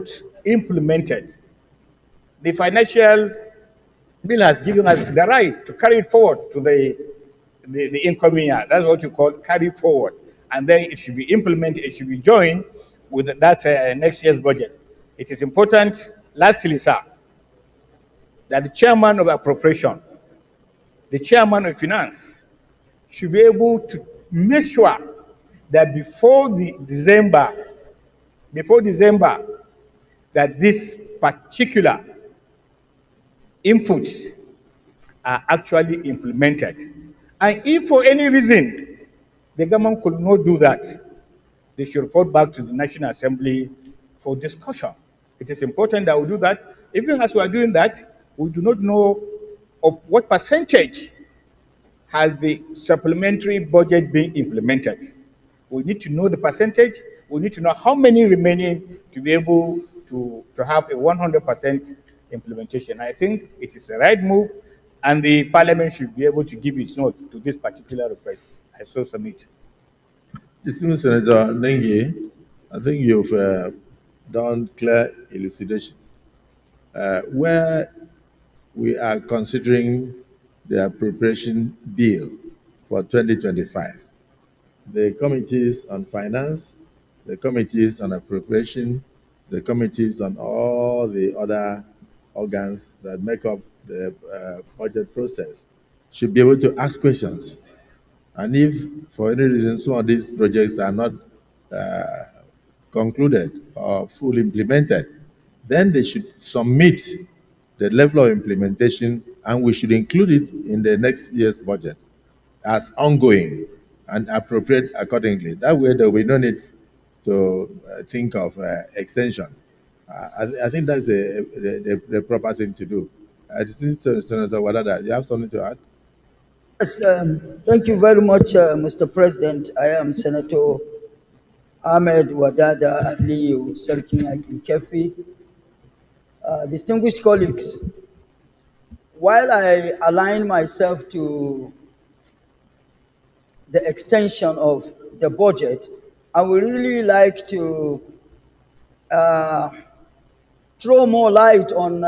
not implemented, the financial bill has given us the right to carry it forward to the incoming year. That's what you call carry forward. And then it should be implemented, it should be joined with that next year's budget. It is important, lastly, sir, that the chairman of appropriation, the chairman of finance, should be able to make sure that before December, that this particular inputs are actually implemented. And if for any reason the government could not do that, they should report back to the National Assembly for discussion. It is important that we do that. Even as we are doing that, we do not know of what percentage has the supplementary budget been implemented. We need to know the percentage. We need to know how many remaining to be able to have a 100% implementation. I think it is the right move, and the parliament should be able to give its note to this particular request. I so submit. Distinguished Senator Nengi, I think you've done clear elucidation. Where we are considering the appropriation bill for 2025, the committees on finance, the committees on appropriation, the committees on all the other organs that make up the budget process should be able to ask questions. And if, for any reason, some of these projects are not concluded or fully implemented, then they should submit the level of implementation, and we should include it in the next year's budget as ongoing and appropriate accordingly. That way, there will be no need to think of extension. I think that's the proper thing to do. Senator Wadada, you have something to add? Yes, thank you very much, Mr. President. I am Senator Ahmed Wadada Aliyu Serkin Kefi. Distinguished colleagues, while I align myself to the extension of the budget, I would really like to throw more light on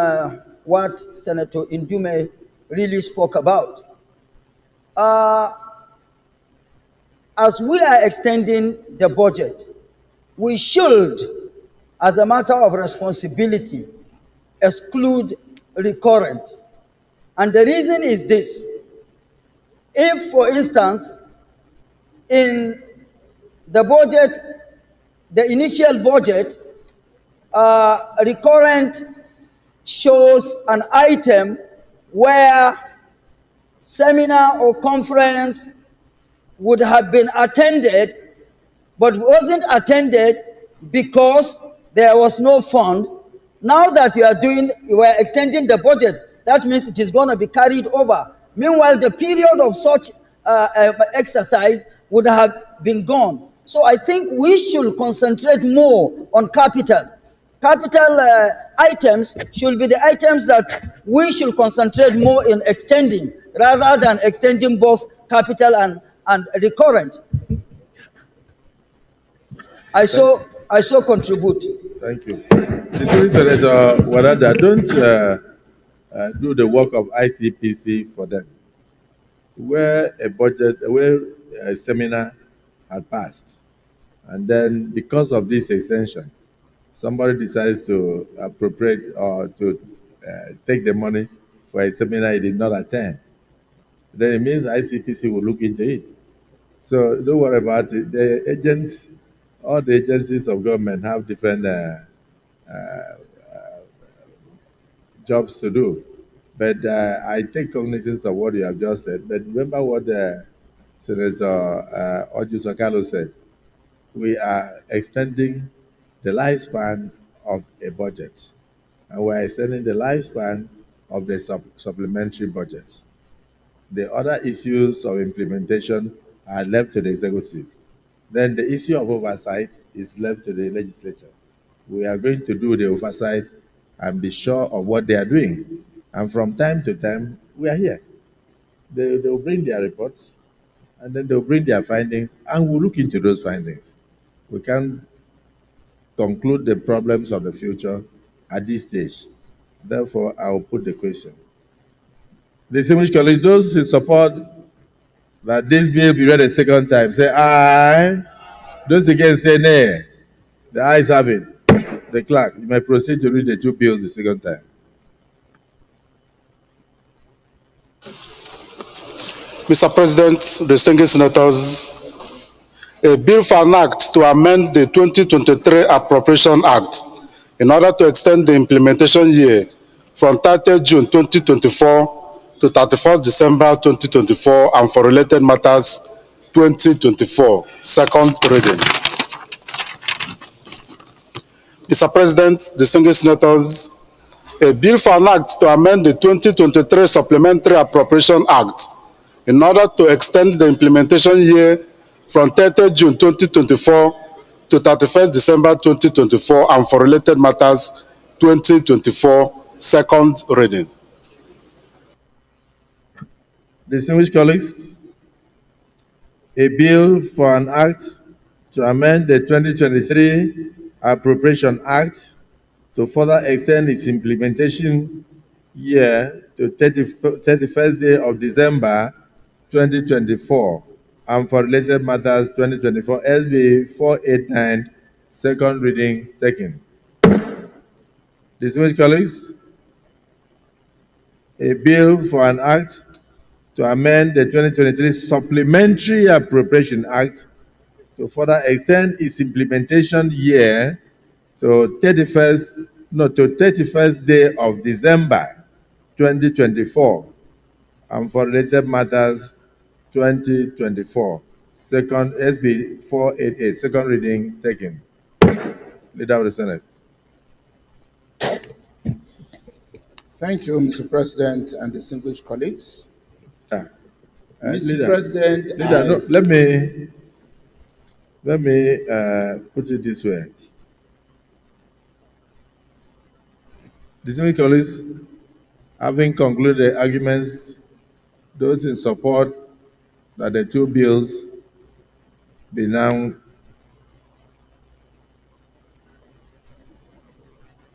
what Senator Indume really spoke about. As we are extending the budget, we should, as a matter of responsibility, exclude recurrent. And the reason is this. If, for instance, in the budget, the initial budget, recurrent shows an item where seminar or conference would have been attended, but wasn't attended because there was no fund. Now that you are extending the budget, that means it is going to be carried over. Meanwhile, the period of such exercise would have been gone. So I think we should concentrate more on capital. Capital items should be the items that we should concentrate more in extending, rather than extending both capital and recurrent. I so contribute. Thank you. Senator Wadada, don't do the work of ICPC for them. Where a seminar had passed, and then because of this extension, somebody decides to appropriate or to take the money for a seminar he did not attend, then it means ICPC will look into it. So don't worry about it. The agents, all the agencies of government have different jobs to do. But I take cognizance of what you have just said. But remember what Senator Oju Sakalo said. We are extending the lifespan of a budget, and we are extending the lifespan of the supplementary budget. The other issues of implementation are left to the executive. Then the issue of oversight is left to the legislature. We are going to do the oversight and be sure of what they are doing. And from time to time, we are here. They will bring their reports, and then they'll bring their findings, and we'll look into those findings. We can't conclude the problems of the future at this stage. Therefore, I will put the question. Distinguished colleagues, those in support that this bill be read a second time, say aye. Those against say nay. The ayes have it. The clerk, you may proceed to read the two bills the second time. Mr. President, distinguished senators, a bill for an act to amend the 2023 Appropriation Act in order to extend the implementation year from 30 June 2024 to 31st December 2024 and for related matters 2024. Second reading. Mr. President, distinguished senators, a bill for an act to amend the 2023 Supplementary Appropriation Act in order to extend the implementation year from 30 June 2024 to 31st December 2024 and for related matters 2024. Second reading. Distinguished colleagues, a bill for an act to amend the 2023 Appropriation Act to further extend its implementation year to 31st day of December 2024 and for related matters 2024 SB 489, second reading taken. Distinguished colleagues, a bill for an act to amend the 2023 Supplementary Appropriation Act to further extend its implementation year to 31st day of December 2024 and for related matters 2024. Second SB 488, second reading taken. Leader of the Senate. Thank you, Mr. President and distinguished colleagues. Mr. Leader, President, Leader, no, let me put it this way. Distinguished colleagues, having concluded the arguments, those in support that the two bills be now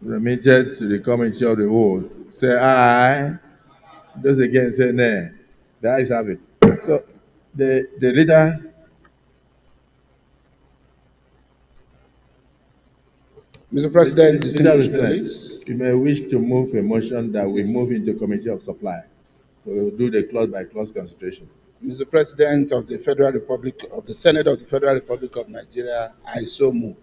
remitted to the committee of the whole, say aye. Those against say nay. The ayes have it. So the leader. Mr. President, distinguished colleagues, you may wish to move a motion that we move into Committee of Supply. So we'll do the clause by clause consideration. Mr. President of the Federal Republic of the Senate of the Federal Republic of Nigeria, I so move.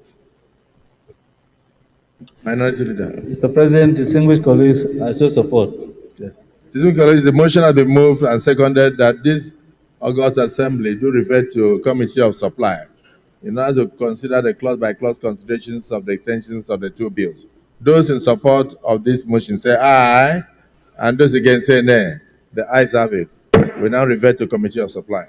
Minority Leader. Mr. President, distinguished colleagues, I so support. Yeah. Distinguished colleagues, the motion has been moved and seconded that this August Assembly do refer to Committee of Supply in order to consider the clause by clause considerations of the extensions of the two bills. Those in support of this motion say aye, and those against say nay. The ayes have it. We now revert to Committee of Supply.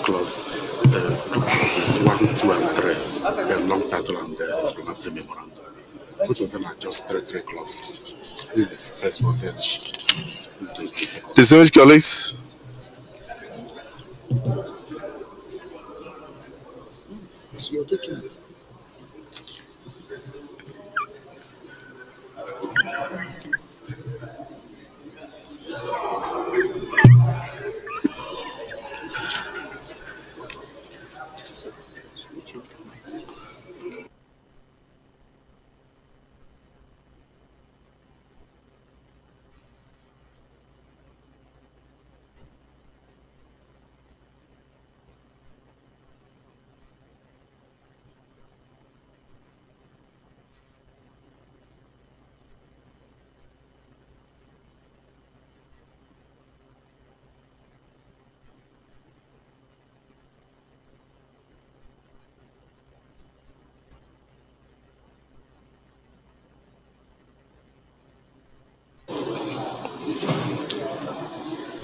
Clauses 1, 2, and 3, the long title and the explanatory memorandum. Both of them are just three clauses. This is the first one, then this is the second. Distinguished colleagues, It's your document.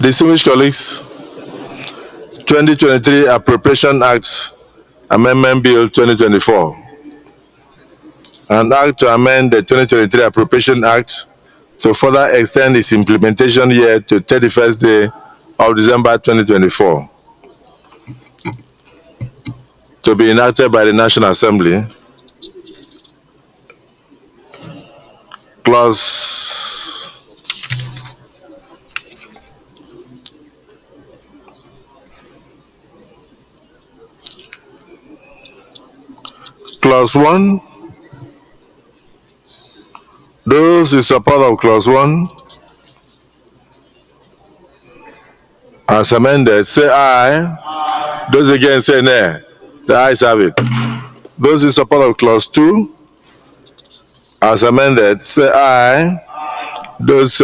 Distinguished colleagues, 2023 Appropriation Act Amendment Bill 2024. An act to amend the 2023 Appropriation Act to further extend its implementation year to 31st day of December 2024. To be enacted by the National Assembly. Clause Clause 1. Those in support of Clause 1 as amended, say aye. Those against, say nay. The ayes have it. Those in support of Clause 2 as amended, say aye. Those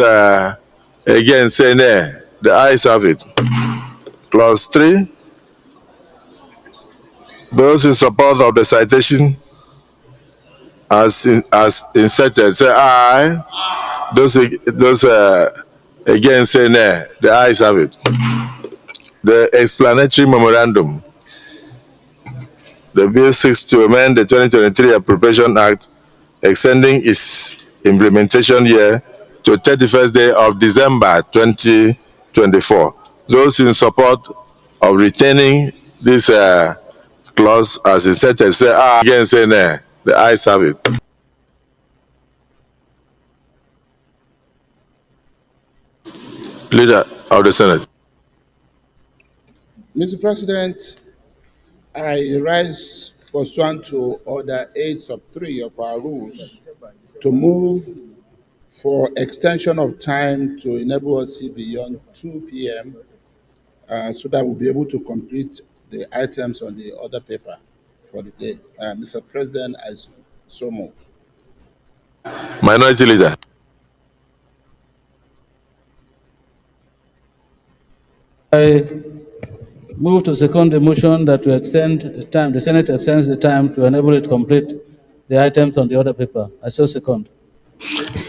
against, say nay. The ayes have it. Clause 3. Those in support of the citation as inserted, say aye. Those against, say nay. The ayes have it. The explanatory memorandum. The bill seeks to amend the 2023 Appropriation Act, extending its implementation year to 31st day of December 2024. Those in support of retaining this clause as inserted, say aye. Against, say nay. The ayes have it. Leader of the Senate. Mr. President, I rise pursuant to Order 8 sub 3 of our rules to move for extension of time to enable us see beyond 2 p.m. So that we'll be able to complete the items on the other paper for the day. Mr. President, I so move. Minority Leader. I move to second the motion that we extend the time, the Senate extends the time to enable it to complete the items on the other paper. I so second.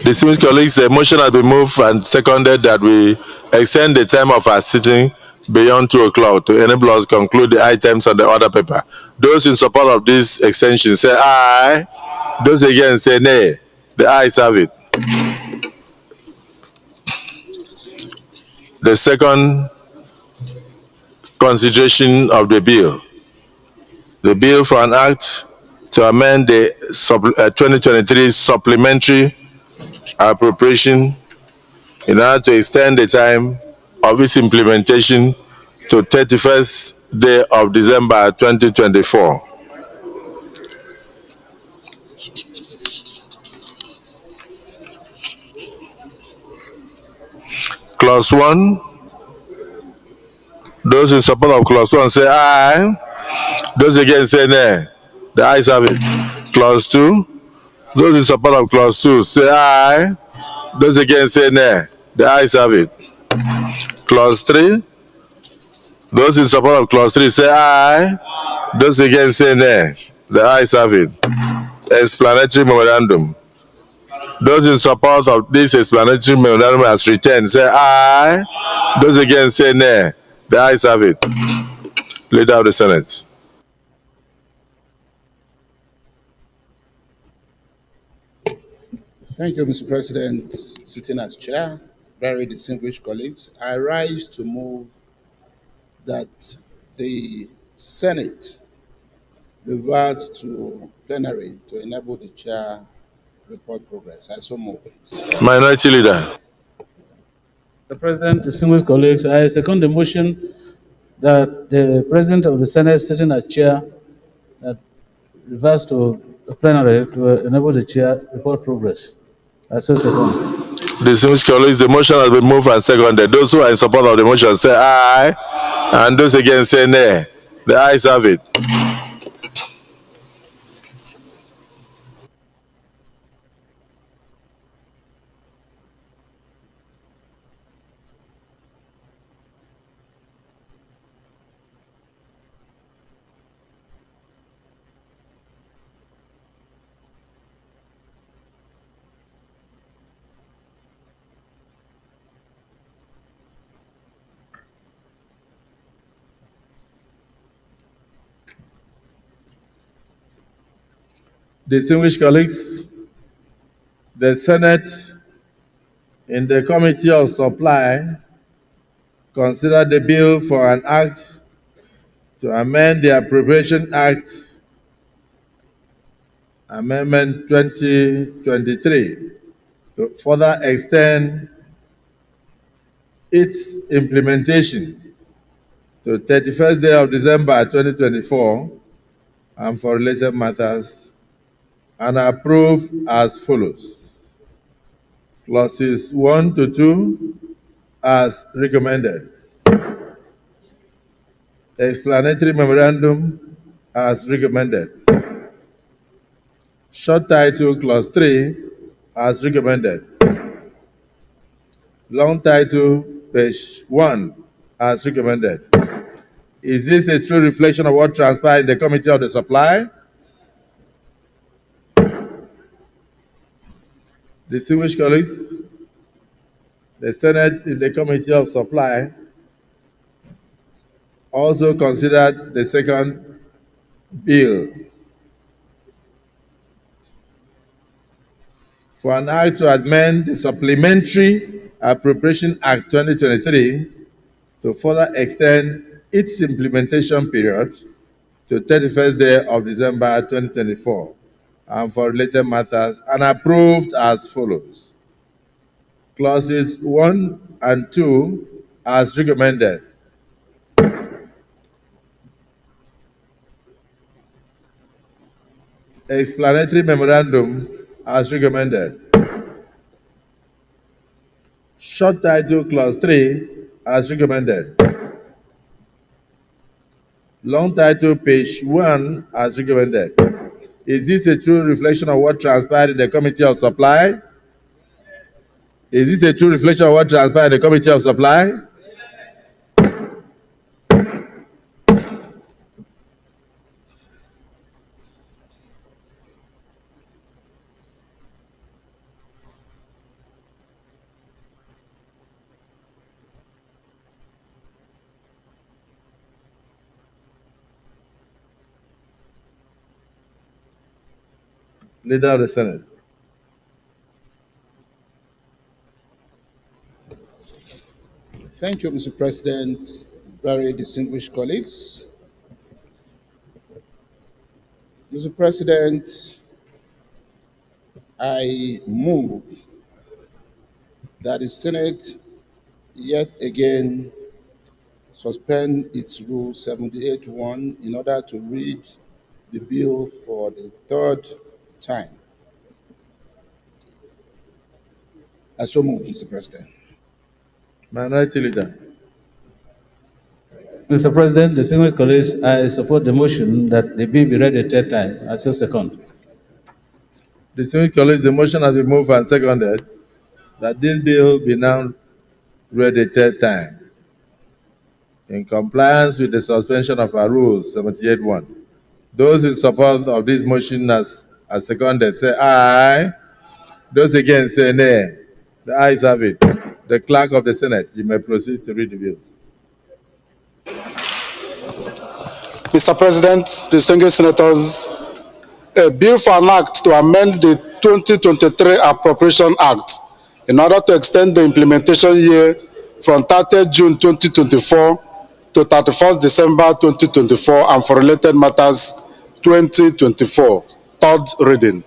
Distinguished colleagues, a motion has been moved and seconded that we extend the time of our sitting beyond 2 o'clock to enable us to conclude the items on the other paper. Those in support of this extension say aye. Those against say nay. The ayes have it. The second consideration of the bill. The bill for an act to amend the 2023 supplementary appropriation in order to extend the time of its implementation to 31st day of December 2024. Clause 1. Those in support of Clause 1 say aye. Those against say nay. The ayes have it. Clause 2. Those in support of Clause 2 say aye. Those against say nay. The ayes have it. Clause 3. Those in support of Clause 3 say aye. Those against say nay. The ayes have it. Explanatory memorandum. Those in support of this explanatory memorandum as written say aye. Those against say nay. The ayes have it. Leader of the Senate. Thank you, Mr. President. Sitting as chair, very distinguished colleagues, I rise to move that the Senate reverts to plenary to enable the chair report progress. I so move. Minority Leader. Mr. President, distinguished colleagues, I second the motion that the President of the Senate sitting as chair that reverts to the plenary to enable the chair report progress. I so second. Distinguished colleagues, the motion has been moved and seconded. Those who are in support of the motion say aye, and those against say nay. The ayes have it. Distinguished colleagues, the Senate in the Committee of Supply considered the bill for an act to amend the Appropriation Act, Amendment 2023, to further extend its implementation to 31st day of December 2024 and for related matters, and approved as follows. Clauses 1 to 2 as recommended. Explanatory memorandum as recommended. Short title clause 3 as recommended. Long title page 1 as recommended. Is this a true reflection of what transpired in the Committee of the Supply? Distinguished colleagues, the Senate in the Committee of Supply also considered the second bill for an act to amend the Supplementary Appropriation Act 2023 to further extend its implementation period to 31st day of December 2024 and for related matters, and approved as follows. Clauses 1 and 2 as recommended. Explanatory memorandum as recommended. Short title clause 3 as recommended. Long title page 1 as recommended. Is this a true reflection of what transpired in the Committee of Supply? Is this a true reflection of what transpired in the Committee of Supply? Leader of the Senate. Thank you, Mr. President. Very distinguished colleagues. Mr. President, I move that the Senate yet again suspend its Rule 78.1 in order to read the bill for the third time. I so move, Mr. President. Minority Leader. Mr. President, distinguished colleagues, I support the motion that the bill be read a third time. I so second. Distinguished colleagues, the motion has been moved and seconded that this bill be now read a third time in compliance with the suspension of our rules 78.1. Those in support of this motion as seconded say aye. Those against say nay. The ayes have it. The clerk of the Senate, you may proceed to read the bills. Mr. President, distinguished senators, a bill for an act to amend the 2023 Appropriation Act in order to extend the implementation year from 30th June 2024 to 31st December 2024 and for related matters 2024. Third reading.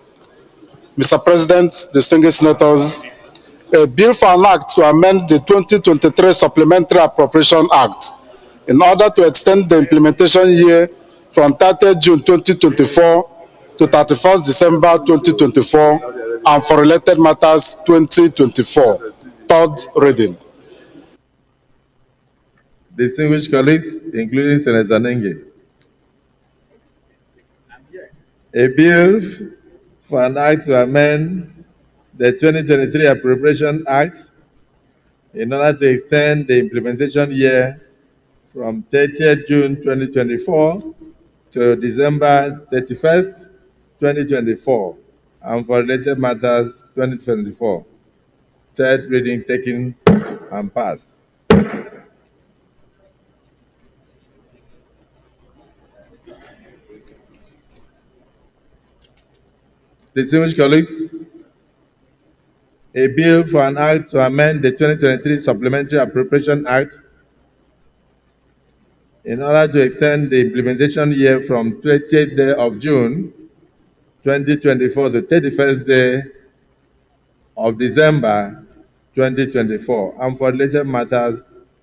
Mr. President, distinguished senators, a bill for an act to amend the 2023 Supplementary Appropriation Act in order to extend the implementation year from 30th June 2024 to 31st December 2024 and for related matters 2024. Third reading. Distinguished colleagues, including Senator Nenge, a bill for an act to amend the 2023 Appropriation Act in order to extend the implementation year from 30th June 2024 to December 31st, 2024, and for related matters 2024. Third reading taken and passed. Distinguished colleagues, a bill for an act to amend the 2023 Supplementary Appropriation Act in order to extend the implementation year from 20th day of June 2024 to 31st day of December 2024, and for related matters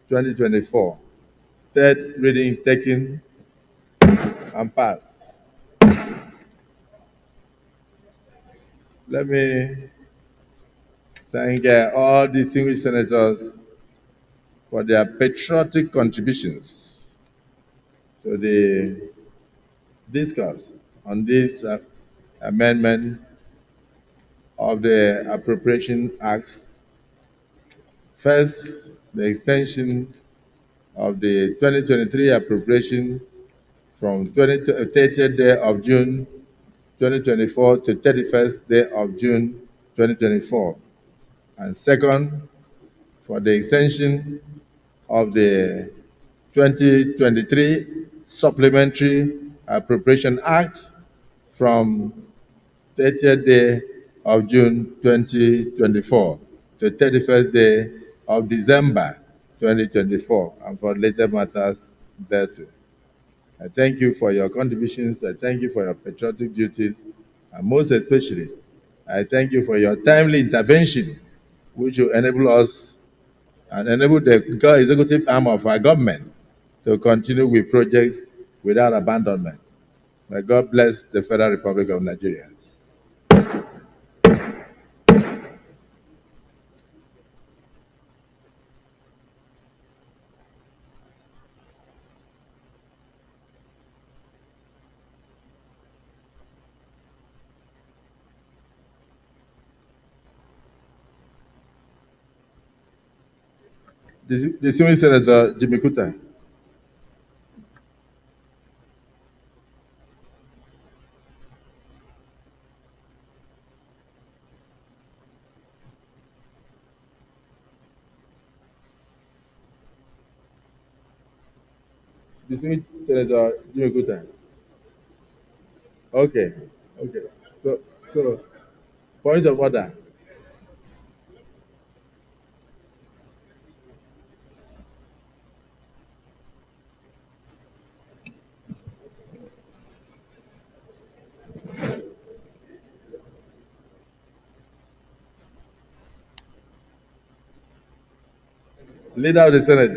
2024. Third reading taken and passed. Let me thank all distinguished senators for their patriotic contributions to the discourse on this amendment of the Appropriation Acts. First, the extension of the 2023 appropriation from 30th day of June 2024 to 31st day of June 2024. And second, for the extension of the 2023 Supplementary Appropriation Act from 30th day of June 2024 to 31st day of December 2024, and for later matters thereto. I thank you for your contributions. I thank you for your patriotic duties. And most especially, I thank you for your timely intervention, which will enable us and enable the executive arm of our government to continue with projects without abandonment. May God bless the Federal Republic of Nigeria. Distinguished Senator Jimmy Kuta. Distinguished Senator Jimmy Kuta. Okay. So point of order. Leader of the Senate,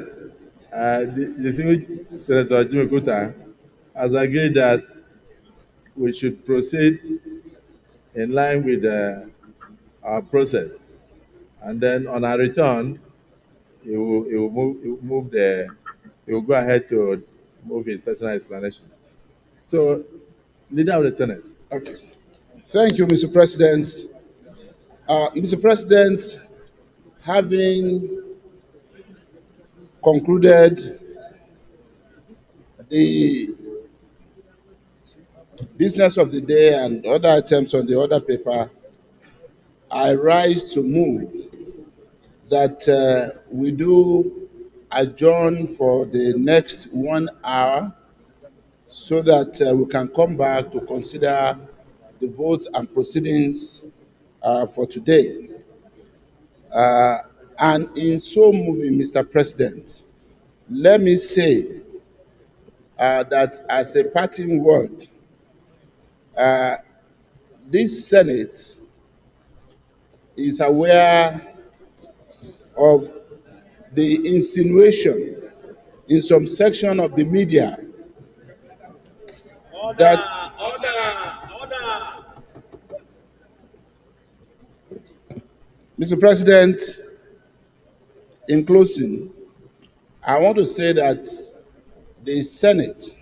the distinguished Senator Jimmy Kuta has agreed that we should proceed in line with our process, and then on our return, he will go ahead to move his personal explanation. So, Leader of the Senate. Okay. Thank you, Mr. President. Mr. President, having concluded the business of the day and other items on the order paper, I rise to move that we do adjourn for the next 1 hour so that we can come back to consider the votes and proceedings for today. And in so moving, Mr. President, let me say that as a parting word, this Senate is aware of the insinuation in some section of the media that Mr. President, in closing, I want to say that the Senate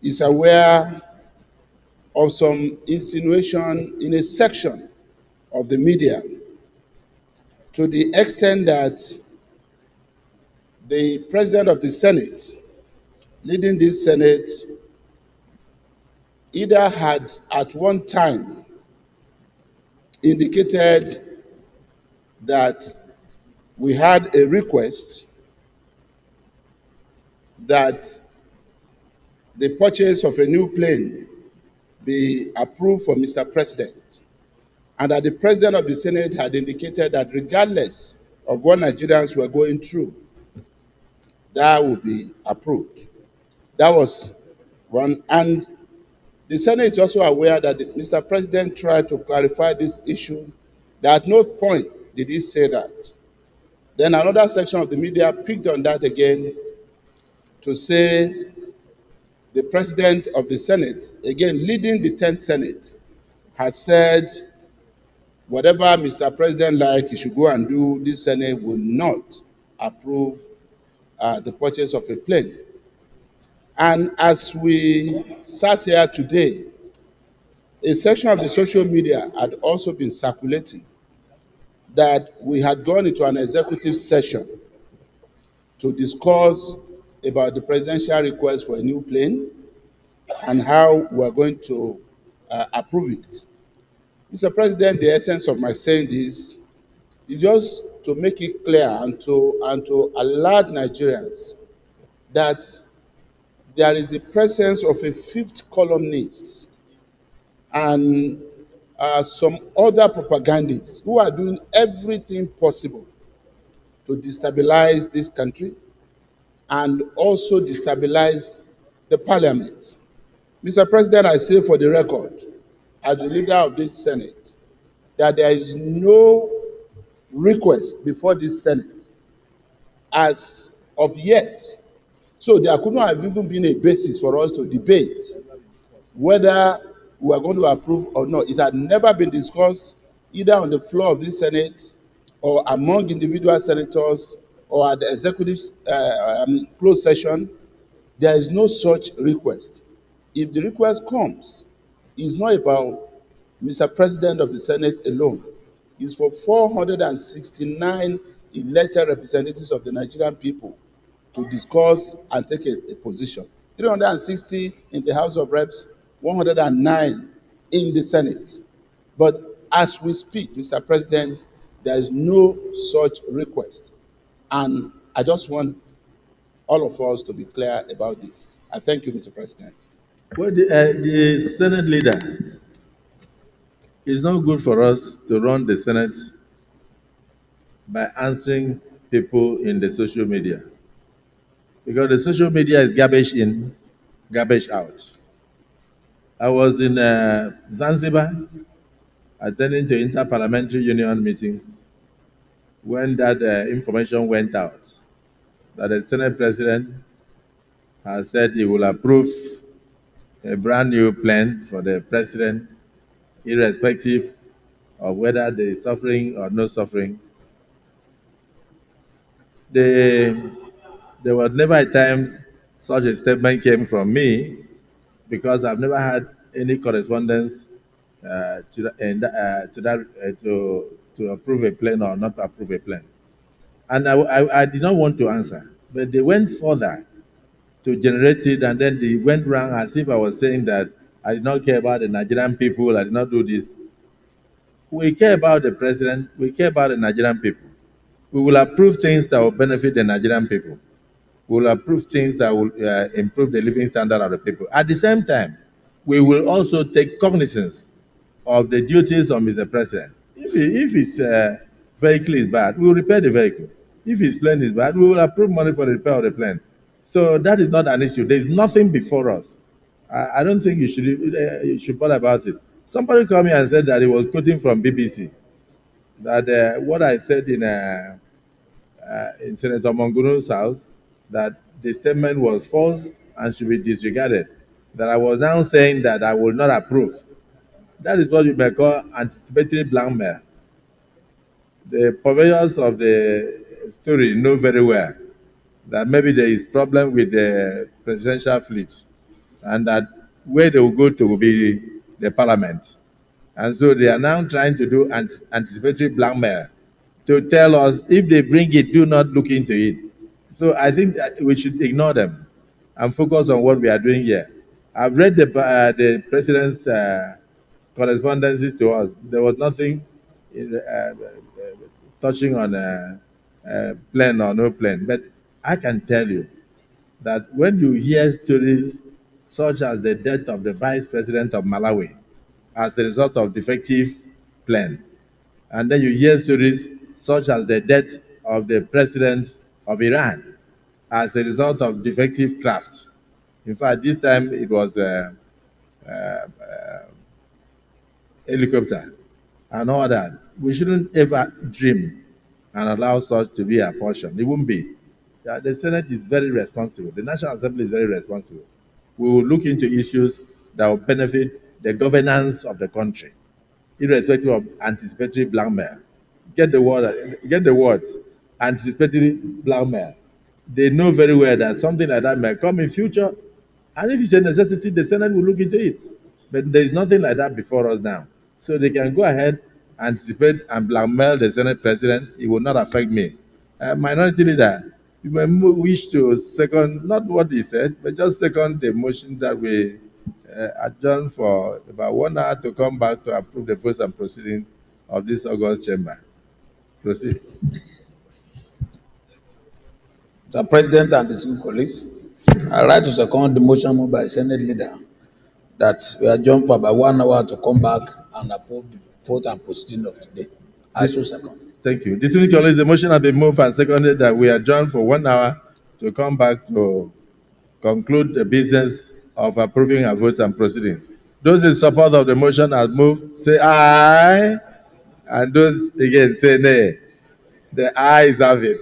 is aware of some insinuation in a section of the media to the extent that the President of the Senate, leading this Senate, either had at one time indicated that we had a request that the purchase of a new plane be approved for Mr. President. and that the President of the Senate had indicated that regardless of what Nigerians were going through, that would be approved. That was one. And the Senate is also aware that Mr. President tried to clarify this issue, that at no point did he say that. Then another section of the media picked on that again to say the President of the Senate, again leading the 10th Senate, had said whatever Mr. President liked, he should go and do. This Senate will not approve the purchase of a plane. And as we sat here today, a section of the social media had also been circulating that we had gone into an executive session to discuss about the presidential request for a new plane and how we're going to approve it. Mr. President, the essence of my saying this is just to make it clear and to alert Nigerians that there is the presence of a fifth columnist and some other propagandists who are doing everything possible to destabilize this country and also destabilize the parliament. Mr. President, I say for the record, as the leader of this Senate, that there is no request before this Senate as of yet. So there could not have even been a basis for us to debate whether we are going to approve or not. It had never been discussed either on the floor of this Senate or among individual senators or at the executive closed session. There is no such request. If the request comes, it's not about Mr. President of the Senate alone. It's for 469 elected representatives of the Nigerian people to discuss and take a position. 360 in the House of Reps, 109 in the Senate. But as we speak, Mr. President, there is no such request. And I just want all of us to be clear about this. I thank you, Mr. President. Well, the Senate leader, it's not good for us to run the Senate by answering people in the social media. Because the social media is garbage in, garbage out. I was in Zanzibar attending to Inter-Parliamentary Union meetings when that information went out that the Senate President has said he will approve a brand new plan for the President, irrespective of whether there is suffering or no suffering. There was never a time such a statement came from me, because I've never had any correspondence to approve a plan or not approve a plan. And I did not want to answer, but they went further to generate it, and then they went wrong as if I was saying that I did not care about the Nigerian people, I did not do this. We care about the president, we care about the Nigerian people. We will approve things that will benefit the Nigerian people. We will approve things that will improve the living standard of the people. At the same time, we will also take cognizance of the duties of Mr. President. If his vehicle is bad, we will repair the vehicle. If his plane is bad, we will approve money for the repair of the plane. So that is not an issue. There is nothing before us. I don't think you should bother about it. Somebody called me and said that he was quoting from BBC, that what I said in Senator Mongunu's house, that the statement was false and should be disregarded, that I was now saying that I will not approve. That is what you may call anticipatory blackmail. The purveyors of the story know very well that maybe there is problem with the presidential fleet, and that where they will go to will be the parliament. And so they are now trying to do anticipatory blackmail to tell us if they bring it, do not look into it. So I think that we should ignore them and focus on what we are doing here. I've read the president's correspondences to us. There was nothing touching on plan or no plan. But I can tell you that when you hear stories such as the death of the vice president of Malawi as a result of defective plane. And then you hear stories such as the death of the president of Iran as a result of defective craft. In fact, this time it was a helicopter and all that. We shouldn't ever dream and allow such to be a portion. It won't be. Yeah, the Senate is very responsible. The National Assembly is very responsible. We will look into issues that will benefit the governance of the country, irrespective of anticipatory blackmail. Get the words, anticipatory blackmail. They know very well that something like that may come in future, and if it's a necessity, the Senate will look into it. But there is nothing like that before us now. So they can go ahead, anticipate, and blackmail the Senate president. It will not affect me. Minority leader, you may wish to second, not what he said, but just second the motion that we adjourn for about 1 hour to come back to approve the votes and proceedings of this August chamber. Proceed. Mr. President and distinguished colleagues, I like to second the motion moved by Senate Leader that we adjourn for about 1 hour to come back and approve the vote and proceeding of today. I so second. Thank you. Distinguished colleagues, the motion has been moved and seconded that we adjourn for 1 hour to come back to conclude the business of approving our votes and proceedings. Those in support of the motion as moved, say aye. And those again say nay. The ayes have it.